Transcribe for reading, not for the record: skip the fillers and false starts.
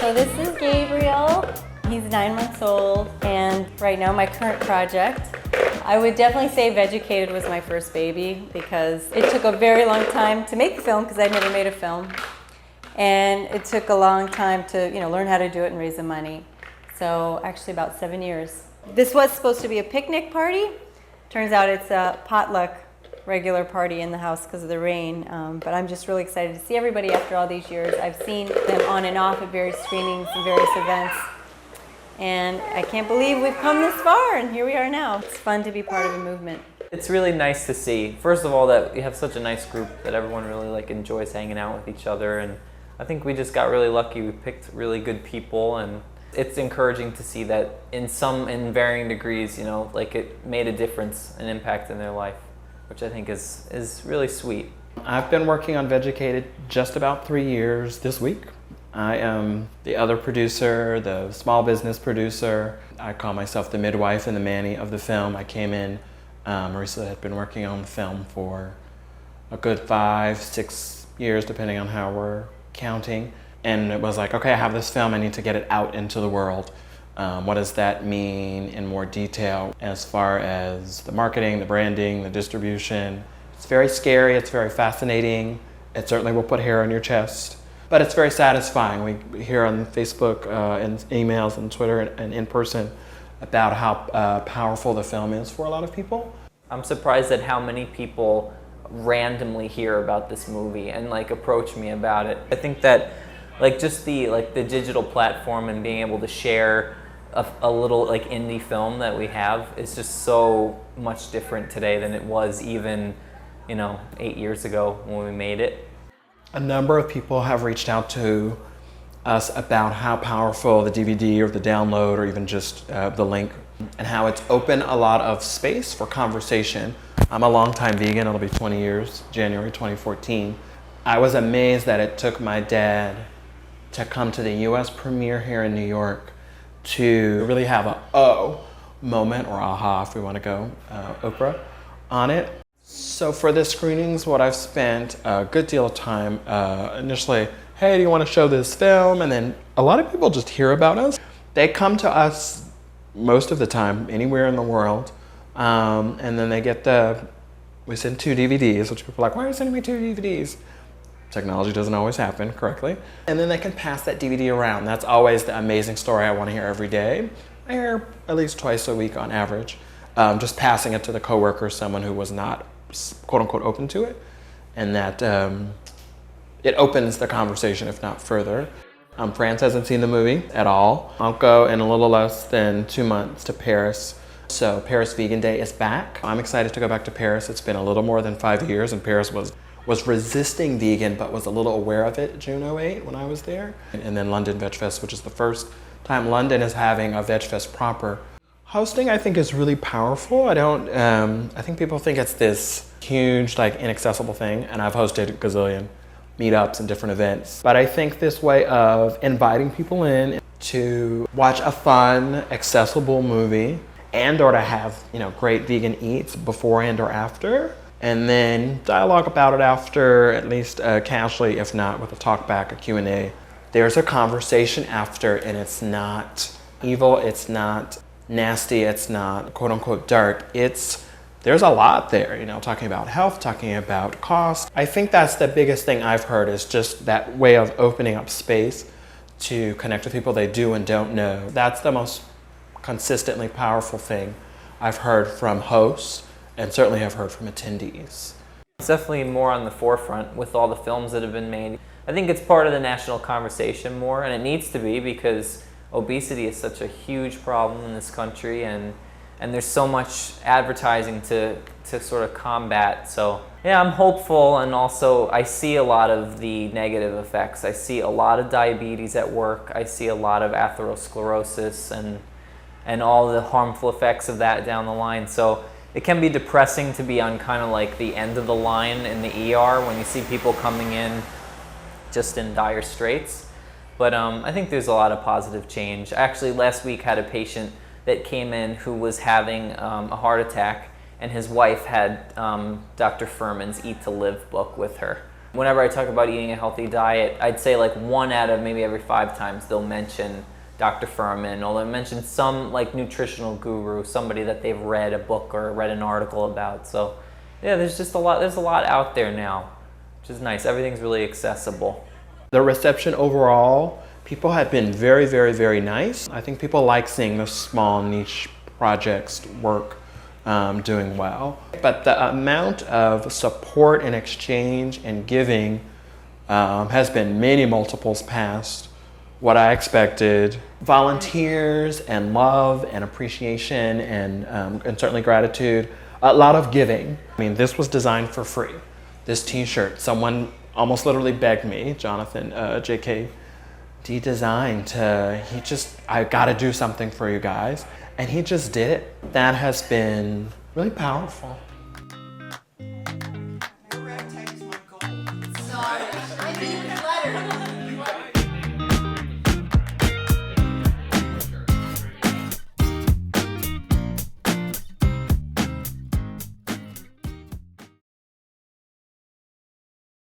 So this is Gabriel. He's 9 months old, and right now my current project, I would definitely say Vegucated was my first baby because it took a very long time to make the film because I'd never made a film. And it took a long time to learn how to do it and raise the money. So actually about 7 years. This was supposed to be a picnic party. Turns out it's a potluck regular party in the house because of the rain. But I'm just really excited to see everybody after all these years. I've seen them on and off at various screenings and various events. And I can't believe we've come this far, and here we are now. It's fun to be part of a movement. It's really nice to see, first of all, that we have such a nice group that everyone really enjoys hanging out with each other, and I think we just got really lucky. We picked really good people, and it's encouraging to see that in varying degrees, it made a difference, an impact in their life, which I think is really sweet. I've been working on Vegucated just about 3 years this week. I am the other producer, the small business producer. I call myself the midwife and the Manny of the film. I came in, Marisa had been working on the film for a good 5-6 years, depending on how we're counting. And it was like, okay, I have this film, I need to get it out into the world. What does that mean in more detail as far as the marketing, the branding, the distribution? It's very scary, it's very fascinating. It certainly will put hair on your chest. But it's very satisfying. We hear on Facebook and emails and Twitter and in person about how powerful the film is for a lot of people. I'm surprised at how many people randomly hear about this movie and approach me about it. I think that just the digital platform and being able to share a little indie film that we have is just so much different today than it was even 8 years ago when we made it. A number of people have reached out to us about how powerful the DVD or the download or even just the link, and how it's opened a lot of space for conversation. I'm a longtime vegan, it'll be 20 years, January 2014. I was amazed that it took my dad to come to the US premiere here in New York to really have a oh moment, or aha if we want to go Oprah, on it. So for the screenings, what I've spent a good deal of time initially, hey, do you want to show this film? And then a lot of people just hear about us. They come to us most of the time, anywhere in the world, and then they get we send 2 DVDs, which people are like, why are you sending me 2 DVDs? Technology doesn't always happen correctly. And then they can pass that DVD around. That's always the amazing story I want to hear every day. I hear at least twice a week on average, just passing it to the coworker, someone who was not quote unquote open to it, and that it opens the conversation, if not further. France hasn't seen the movie at all. I'll go in a little less than 2 months to Paris. So Paris Vegan Day is back. I'm excited to go back to Paris. It's been a little more than 5 years, and Paris was resisting vegan, but was a little aware of it June '08 when I was there. And then London Veg Fest, which is the first time London is having a Veg Fest proper. Hosting, I think, is really powerful. I think people think it's this huge, inaccessible thing, and I've hosted a gazillion meetups and different events. But I think this way of inviting people in to watch a fun, accessible movie and or to have, great vegan eats before and or after, and then dialogue about it after, at least casually, if not with a talk back, a Q&A. There's a conversation after, and it's not evil, it's not nasty, it's not quote unquote dark. There's a lot there, talking about health, talking about cost. I think that's the biggest thing I've heard, is just that way of opening up space to connect with people they do and don't know. That's the most consistently powerful thing I've heard from hosts, and certainly have heard from attendees. It's definitely more on the forefront with all the films that have been made. I think it's part of the national conversation more, and it needs to be, because obesity is such a huge problem in this country, and there's so much advertising to sort of combat. So yeah, I'm hopeful, and also I see a lot of the negative effects. I see a lot of diabetes at work. I see a lot of atherosclerosis and all the harmful effects of that down the line. So it can be depressing to be on kind of the end of the line in the ER when you see people coming in just in dire straits. But I think there's a lot of positive change. Actually, last week had a patient that came in who was having a heart attack, and his wife had Dr. Furman's Eat to Live book with her. Whenever I talk about eating a healthy diet, I'd say like 1 out of maybe every 5 times they'll mention Dr. Furman, or they'll mention some like nutritional guru, somebody that they've read a book or read an article about. So yeah, there's a lot out there now, which is nice. Everything's really accessible. The reception overall, people have been very, very, very nice. I think people like seeing the small niche projects work doing well. But the amount of support and exchange and giving has been many multiples past what I expected. Volunteers and love and appreciation and certainly gratitude. A lot of giving. I mean, this was designed for free. This t-shirt, someone almost literally begged me, Jonathan, JK, designed I gotta do something for you guys. And he just did it. That has been really powerful. Sorry, I need letters.